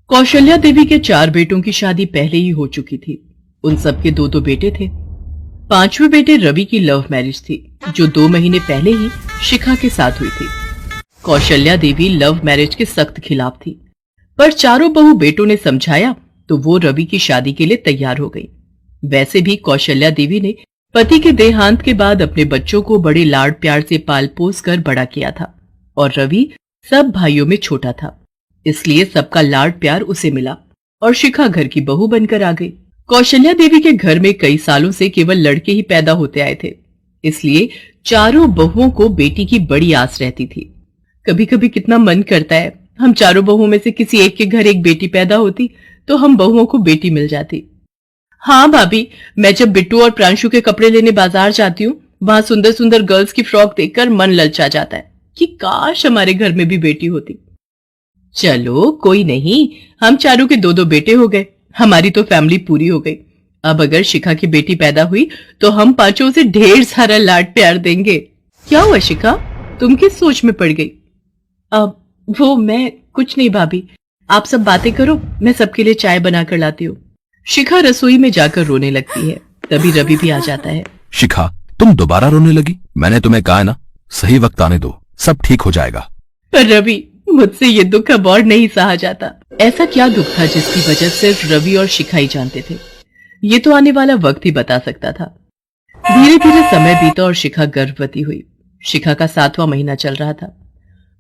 कौशल्या देवी के 4 बेटों की शादी पहले ही हो चुकी थी। उन सबके 2-2 बेटे थे। 5वें बेटे रवि की लव मैरिज थी, जो 2 महीने पहले ही शिखा के साथ हुई थी। कौशल्या देवी लव मैरिज के सख्त खिलाफ थी, पर चारों बहू बेटों ने समझाया तो वो रवि की शादी के लिए तैयार हो गई। वैसे भी कौशल्या देवी ने पति के देहांत के बाद अपने बच्चों को बड़े लाड प्यार से पाल पोस कर बड़ा किया था, और रवि सब भाइयों में छोटा था, इसलिए सबका लाड प्यार उसे मिला और शिखा घर की बहू बनकर आ गई। कौशल्या देवी के घर में कई सालों से केवल लड़के ही पैदा होते आए थे, इसलिए चारों बहुओं को बेटी की बड़ी आस रहती थी। कभी कभी कितना मन करता है हम चारों बहुओं में से किसी एक के घर एक बेटी पैदा होती तो हम बहुओं को बेटी मिल जाती। हाँ भाभी, मैं जब बिट्टू और प्रांशु के कपड़े लेने बाजार जाती हूँ, वहां सुंदर सुंदर गर्ल्स की फ्रॉक देखकर मन ललचा जाता है कि काश हमारे घर में भी बेटी होती। चलो कोई नहीं, हम चारों के 2-2 बेटे हो गए, हमारी तो फैमिली पूरी हो गई। अब अगर शिखा की बेटी पैदा हुई तो हम 5 से ढेर सारा लाड प्यार देंगे। क्या हुआ शिखा, तुम किस सोच में पड़ गई? अब वो मैं कुछ नहीं भाभी, आप सब बातें करो, मैं सबके लिए चाय बनाकर लाती हूँ। शिखा रसोई में जाकर रोने लगती है। तभी रवि भी आ जाता है। शिखा, तुम दोबारा रोने लगी? मैंने तुम्हें कहा है ना, सही वक्त आने दो, सब ठीक हो जाएगा। पर रवि, मुझसे ये दुख अब और नहीं सहा जाता। ऐसा क्या दुख था जिसकी वजह सिर्फ रवि और शिखा ही जानते थे? ये तो आने वाला वक्त ही बता सकता था। धीरे धीरे समय बीता और शिखा गर्भवती हुई। शिखा का 7वां महीना चल रहा था।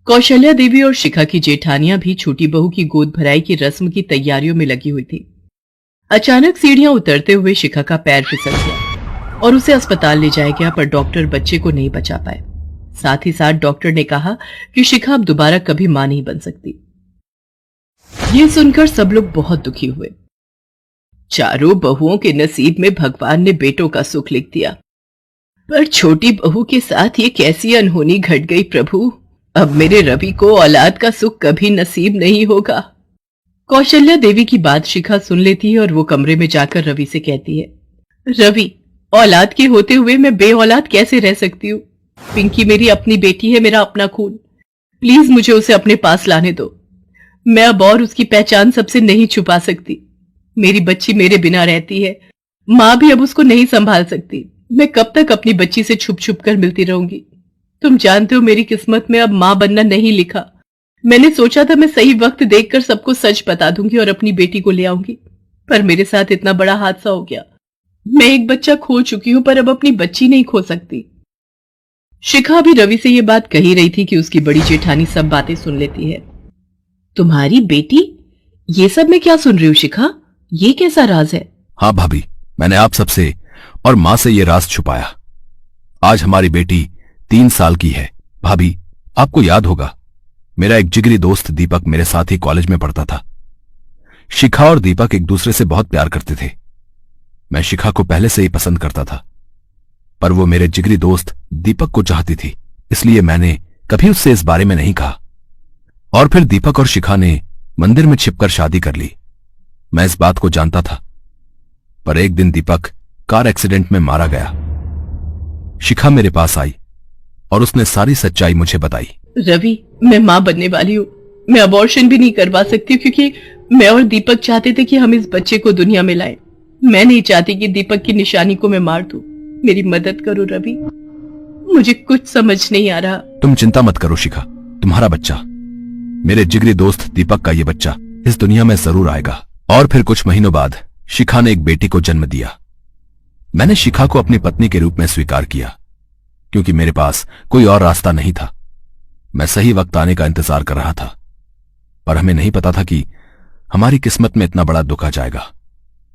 कौशल्या देवी और शिखा की जेठानियां भी छोटी बहू की गोद भराई की रस्म की तैयारियों में लगी हुई थी। अचानक सीढ़ियां उतरते हुए शिखा का पैर फिसल गया और उसे अस्पताल ले जाया गया, पर डॉक्टर बच्चे को नहीं बचा पाए। साथ ही साथ डॉक्टर ने कहा कि शिखा अब दोबारा कभी मां नहीं बन सकती। ये सुनकर सब लोग बहुत दुखी हुए। चारों बहुओं के नसीब में भगवान ने बेटों का सुख लिख दिया, पर छोटी बहू के साथ ये कैसी अनहोनी घट गई प्रभु। अब मेरे रवि को औलाद का सुख कभी नसीब नहीं होगा। कौशल्या देवी की बात शिखा सुन लेती है और वो कमरे में जाकर रवि से कहती है, रवि, औलाद के होते हुए मैं बे औलाद कैसे रह सकती हूँ? पिंकी मेरी अपनी बेटी है, मेरा अपना खून। प्लीज मुझे उसे अपने पास लाने दो। मैं अब और उसकी पहचान सबसे नहीं छुपा सकती। मेरी बच्ची मेरे बिना रहती है, माँ भी अब उसको नहीं संभाल सकती। मैं कब तक अपनी बच्ची से छुप छुप कर मिलती रहूंगी? तुम जानते हो मेरी किस्मत में अब माँ बनना नहीं लिखा। मैंने सोचा था मैं सही वक्त देखकर सबको सच बता दूंगी और अपनी बेटी को ले आऊंगी, पर मेरे साथ इतना बड़ा हादसा हो गया। मैं एक बच्चा खो चुकी हूं, पर अब अपनी बच्ची नहीं खो सकती। शिखा भी रवि से ये बात कही रही थी कि उसकी बड़ी जेठानी सब बातें सुन लेती है। तुम्हारी बेटी? ये सब मैं क्या सुन रही हूँ शिखा, ये कैसा राज है? हाँ भाभी, मैंने आप सबसे और माँ से ये राज छुपाया। आज हमारी बेटी 3 साल की है। भाभी, आपको याद होगा, मेरा एक जिगरी दोस्त दीपक मेरे साथ ही कॉलेज में पढ़ता था। शिखा और दीपक एक दूसरे से बहुत प्यार करते थे। मैं शिखा को पहले से ही पसंद करता था, पर वो मेरे जिगरी दोस्त दीपक को चाहती थी, इसलिए मैंने कभी उससे इस बारे में नहीं कहा। और फिर दीपक और शिखा ने मंदिर में छिपकर शादी कर ली। मैं इस बात को जानता था, पर एक दिन दीपक कार एक्सीडेंट में मारा गया। शिखा मेरे पास आई और उसने सारी सच्चाई मुझे बताई। रवि, मैं मां बनने वाली हूँ। मैं अबॉर्शन भी नहीं करवा सकती क्योंकि मैं और दीपक चाहते थे कि हम इस बच्चे को दुनिया में लाएं। मैं नहीं चाहती कि दीपक की निशानी को मैं मार दूं। मेरी मदद करो रवि, मुझे कुछ समझ नहीं आ रहा। तुम चिंता मत करो शिखा, तुम्हारा बच्चा, मेरे जिगरी दोस्त दीपक का ये बच्चा इस दुनिया में जरूर आएगा। और फिर कुछ महीनों बाद शिखा ने एक बेटी को जन्म दिया। मैंने शिखा को अपनी पत्नी के रूप में स्वीकार किया, क्योंकि मेरे पास कोई और रास्ता नहीं था। मैं सही वक्त आने का इंतजार कर रहा था, पर हमें नहीं पता था कि हमारी किस्मत में इतना बड़ा दुख आ जाएगा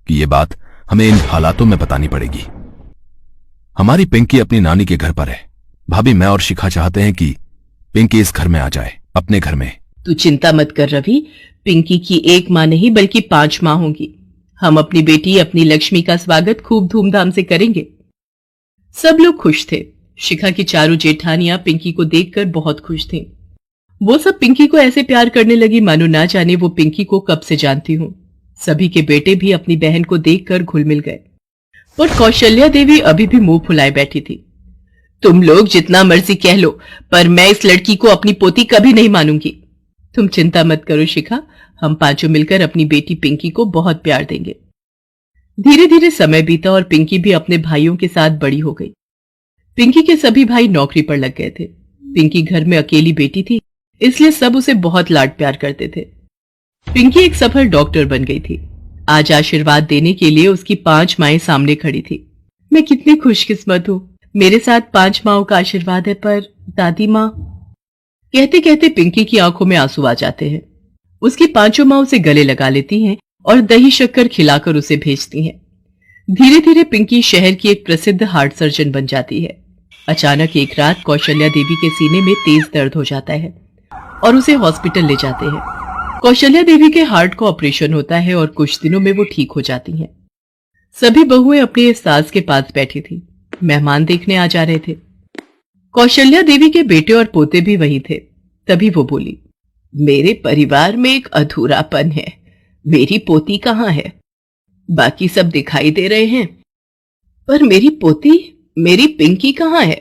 कि ये बात हमें इन हालातों में बतानी पड़ेगी। हमारी पिंकी अपनी नानी के घर पर है। भाभी, मैं और शिखा चाहते हैं कि पिंकी इस घर में आ जाए, अपने घर में। तू चिंता मत कर रवि, पिंकी की एक मां नहीं बल्कि 5 मां होंगी। हम अपनी बेटी अपनी लक्ष्मी का स्वागत खूब धूमधाम से करेंगे। सब लोग खुश थे। शिखा की चारों जेठानियां पिंकी को देखकर बहुत खुश थीं। वो सब पिंकी को ऐसे प्यार करने लगी मानो ना जाने वो पिंकी को कब से जानती हूँ। सभी के बेटे भी अपनी बहन को देखकर घुल मिल गए, और कौशल्या देवी अभी भी मुंह फुलाए बैठी थी। तुम लोग जितना मर्जी कह लो, पर मैं इस लड़की को अपनी पोती कभी नहीं मानूंगी। तुम चिंता मत करो शिखा, हम पांचों मिलकर अपनी बेटी पिंकी को बहुत प्यार देंगे। धीरे धीरे समय बीता और पिंकी भी अपने भाइयों के साथ बड़ी हो गई। पिंकी के सभी भाई नौकरी पर लग गए थे। पिंकी घर में अकेली बेटी थी, इसलिए सब उसे बहुत लाड प्यार करते थे। पिंकी एक सफल डॉक्टर बन गई थी। आज आशीर्वाद देने के लिए उसकी 5 माएं सामने खड़ी थी। मैं कितनी खुशकिस्मत हूँ, मेरे साथ 5 माओं का आशीर्वाद है। पर दादी माँ, कहते कहते पिंकी की आंखों में आंसू आ जाते हैं। उसकी 5 माँ उसे गले लगा लेती हैं और दही शक्कर खिलाकर उसे भेजती हैं। धीरे धीरे पिंकी शहर की एक प्रसिद्ध हार्ट सर्जन बन जाती है। अचानक एक रात कौशल्या देवी के सीने में तेज दर्द हो जाता है और उसे हॉस्पिटल ले जाते हैं। कौशल्या देवी के हार्ट का ऑपरेशन होता है और कुछ दिनों में वो ठीक हो जाती हैं। सभी बहुएं अपनी सास के पास बैठी थी। मेहमान देखने आ जा रहे थे। कौशल्या देवी के बेटे और पोते भी वहीं थे। तभी वो बोली, मेरे परिवार में एक अधूरापन है। मेरी पोती कहाँ है? बाकी सब दिखाई दे रहे हैं, पर मेरी पोती, मेरी पिंकी कहाँ है?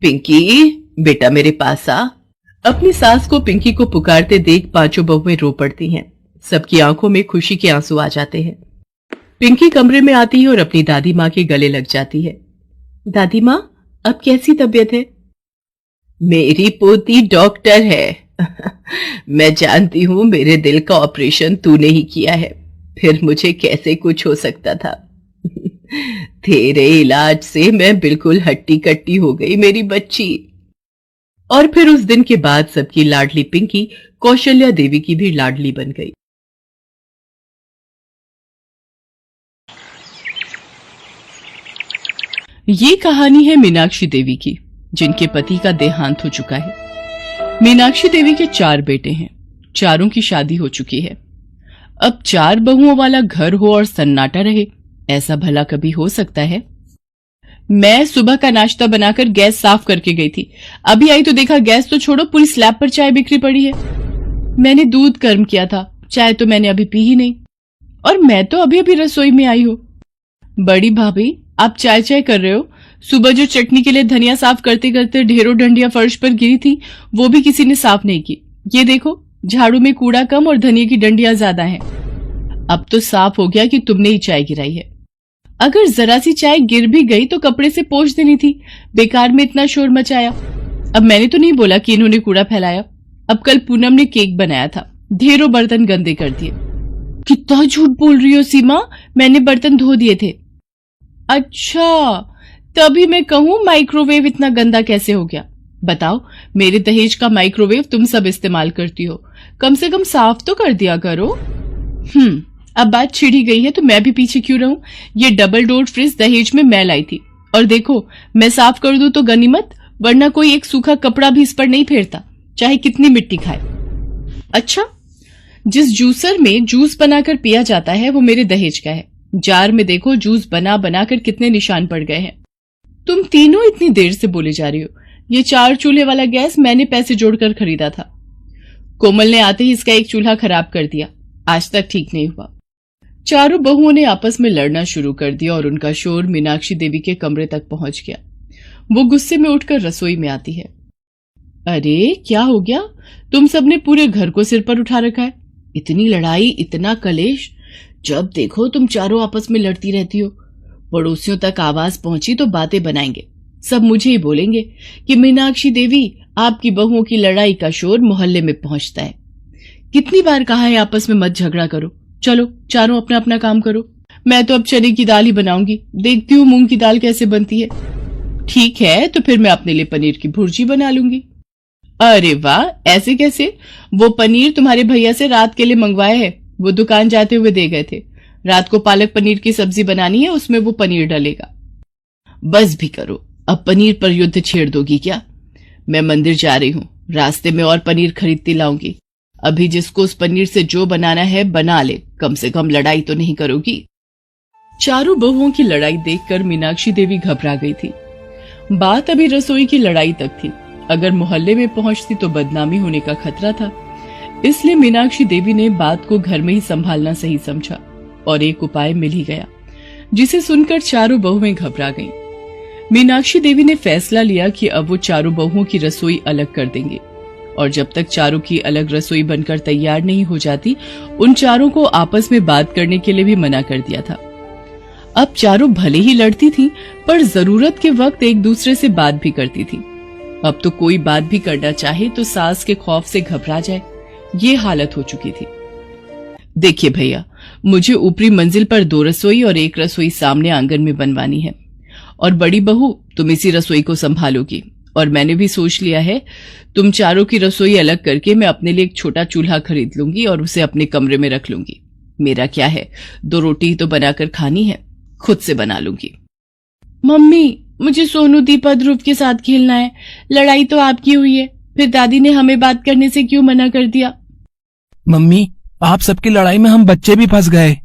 पिंकी, बेटा मेरे पास आ। अपनी सास को पिंकी को पुकारते देख 5 बहुएं रो पड़ती हैं। सबकी आंखों में खुशी के आंसू आ जाते हैं। पिंकी कमरे में आती है और अपनी दादी माँ के गले लग जाती है। दादी माँ, अब कैसी तबीयत है? मेरी पोती डॉक्टर है। मैं जानती हूँ मेरे दिल का ऑपरेशन तूने ही किया है, फिर मुझे कैसे कुछ हो सकता था। तेरे इलाज से मैं बिल्कुल हट्टी कट्टी हो गई मेरी बच्ची। और फिर उस दिन के बाद सबकी लाडली पिंकी कौशल्या देवी की भी लाडली बन गई। ये कहानी है मीनाक्षी देवी की, जिनके पति का देहांत हो चुका है। मीनाक्षी देवी के 4 बेटे हैं। चारों की शादी हो चुकी है। अब 4 बहुओं वाला घर हो और सन्नाटा रहे, ऐसा भला कभी हो सकता है? मैं सुबह का नाश्ता बनाकर गैस साफ करके गई थी। अभी आई तो देखा गैस तो छोड़ो, पूरी स्लैब पर चाय बिखरी पड़ी है। मैंने दूध गर्म किया था, चाय तो मैंने अभी पी ही नहीं, और मैं तो अभी अभी रसोई में आई हूँ। बड़ी भाभी, आप चाय चाय कर रहे हो? सुबह जो चटनी के लिए धनिया साफ करते करते ढेरों डंडियां फर्श पर गिरी थी, वो भी किसी ने साफ नहीं की। ये देखो, झाड़ू में कूड़ा कम और धनिया की डंडियां ज्यादा हैं। अब तो साफ हो गया कि तुमने ही चाय गिराई है। अगर जरा सी चाय गिर भी गई तो कपड़े से पोंछ देनी थी, बेकार में इतना शोर मचाया। अब मैंने तो नहीं बोला कि इन्होंने कूड़ा फैलाया। अब कल पूनम ने केक बनाया था, ढेरों बर्तन गंदे कर दिए। कितना झूठ बोल रही हो सीमा, मैंने बर्तन धो दिए थे। अच्छा, तभी मैं कहूं माइक्रोवेव इतना गंदा कैसे हो गया। बताओ, मेरे दहेज का माइक्रोवेव तुम सब इस्तेमाल करती हो, कम से कम साफ तो कर दिया करो। अब बात छिड़ी गई है तो मैं भी पीछे क्यों रहूं। ये डबल डोर फ्रिज दहेज में मैं लाई थी, और देखो मैं साफ कर दूं तो गनीमत, वरना कोई एक सूखा कपड़ा भी इस पर नहीं फेरता, चाहे कितनी मिट्टी खाए। अच्छा, जिस जूसर में जूस बनाकर पिया जाता है वो मेरे दहेज का है। जार में देखो जूस बना बनाकर कितने निशान पड़ गए हैं। तुम तीनों इतनी देर से बोले जा रही हो। ये 4 चूल्हे वाला गैस मैंने पैसे जोड़कर खरीदा था। कोमल ने आते ही इसका एक चूल्हा खराब कर दिया, आज तक ठीक नहीं हुआ। चारों बहुओं ने आपस में लड़ना शुरू कर दिया और उनका शोर मीनाक्षी देवी के कमरे तक पहुंच गया। वो गुस्से में उठकर रसोई में आती है। अरे क्या हो गया, तुम सबने पूरे घर को सिर पर उठा रखा है। इतनी लड़ाई, इतना कलेश, जब देखो तुम चारों आपस में लड़ती रहती हो। पड़ोसियों तक आवाज पहुंची तो बातें बनाएंगे, सब मुझे ही बोलेंगे कि मीनाक्षी देवी, आपकी बहुओं की लड़ाई का शोर मोहल्ले में पहुंचता है। कितनी बार कहा है आपस में मत झगड़ा करो, चलो चारों अपना अपना काम करो। मैं तो अब चने की दाल ही बनाऊंगी, देखती हूँ मूंग की दाल कैसे बनती है। ठीक है, तो फिर मैं अपने लिए पनीर की भुर्जी बना लूंगी। अरे वाह, ऐसे कैसे? वो पनीर तुम्हारे भैया से रात के लिए मंगवाया है, वो दुकान जाते हुए दे गए थे। रात को पालक पनीर की सब्जी बनानी है, उसमें वो पनीर डलेगा। बस भी करो, अब पनीर पर युद्ध छेड़ दोगी क्या? मैं मंदिर जा रही हूँ, रास्ते में और पनीर खरीदती लाऊंगी। अभी जिसको उस पनीर से जो बनाना है बना ले, कम से कम लड़ाई तो नहीं करोगी। चारों बहुओं की लड़ाई देखकर मीनाक्षी देवी घबरा गई थी। बात अभी रसोई की लड़ाई तक थी, अगर मोहल्ले में पहुंचती तो बदनामी होने का खतरा था। इसलिए मीनाक्षी देवी ने बात को घर में ही संभालना सही समझा और एक उपाय मिल ही गया, जिसे सुनकर चारों बहुएं घबरा गईं। मीनाक्षी देवी ने फैसला लिया कि अब वो चारों बहुओं की रसोई अलग कर देंगे और जब तक चारों की अलग रसोई बनकर तैयार नहीं हो जाती, उन चारों को आपस में बात करने के लिए भी मना कर दिया था। अब चारों भले ही लड़ती थीं, पर जरूरत के वक्त एक दूसरे से बात भी करती थीं। अब तो कोई बात भी करना चाहे तो सास के खौफ से घबरा जाए, ये हालत हो चुकी थी। देखिए भैया, मुझे ऊपरी मंजिल पर 2 रसोई और 1 रसोई सामने आंगन में बनवानी है, और बड़ी बहू तुम इसी रसोई को संभालोगी। और मैंने भी सोच लिया है, तुम चारों की रसोई अलग करके मैं अपने लिए एक छोटा चूल्हा खरीद लूंगी और उसे अपने कमरे में रख लूंगी। मेरा क्या है, 2 रोटी तो बनाकर खानी है, खुद से बना लूंगी। मम्मी, मुझे सोनू, दीपा, ध्रुव के साथ खेलना है। लड़ाई तो आपकी हुई है, फिर दादी ने हमें बात करने से क्यों मना कर दिया? मम्मी, आप सबकी लड़ाई में हम बच्चे भी फंस गए।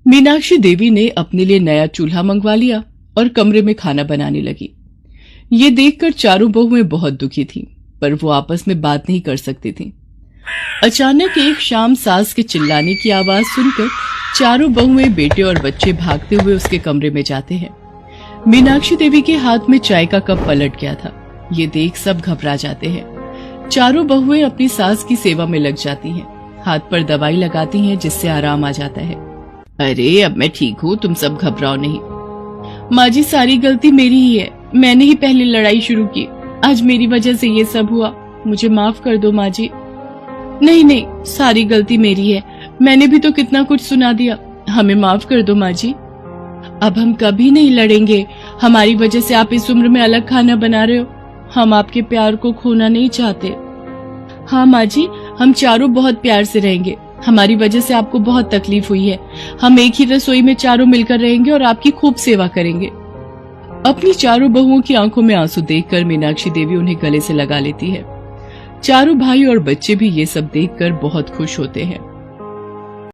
मीनाक्षी देवी ने अपने लिए नया चूल्हा मंगवा लिया और कमरे में खाना बनाने लगी। ये देखकर चारों बहुएं बहुत दुखी थीं, पर वो आपस में बात नहीं कर सकती थीं। अचानक एक शाम सास के चिल्लाने की आवाज सुनकर चारों बहुएं, बेटे और बच्चे भागते हुए उसके कमरे में जाते हैं। मीनाक्षी देवी के हाथ में चाय का कप पलट गया था। ये देख सब घबरा जाते हैं। चारों बहुएं अपनी सास की सेवा में लग जाती हैं, हाथ पर दवाई लगाती हैं जिससे आराम आ जाता है। अरे अब मैं ठीक हूँ, तुम सब घबराओ नहीं। माँ जी, सारी गलती मेरी ही है, मैंने ही पहले लड़ाई शुरू की। आज मेरी वजह से ये सब हुआ, मुझे माफ कर दो माँ जी। नहीं नहीं, सारी गलती मेरी है, मैंने भी तो कितना कुछ सुना दिया, हमें माफ कर दो माँ जी। अब हम कभी नहीं लड़ेंगे। हमारी वजह से आप इस उम्र में अलग खाना बना रहे हो, हम आपके प्यार को खोना नहीं चाहते। हाँ माँ जी, हम चारों बहुत प्यार से रहेंगे। हमारी वजह से आपको बहुत तकलीफ हुई है। हम एक ही रसोई में चारों मिलकर रहेंगे और आपकी खूब सेवा करेंगे। अपनी चारों बहुओं की आंखों में आंसू देखकर मीनाक्षी देवी उन्हें गले से लगा लेती है। चारों भाई और बच्चे भी ये सब देखकर बहुत खुश होते हैं।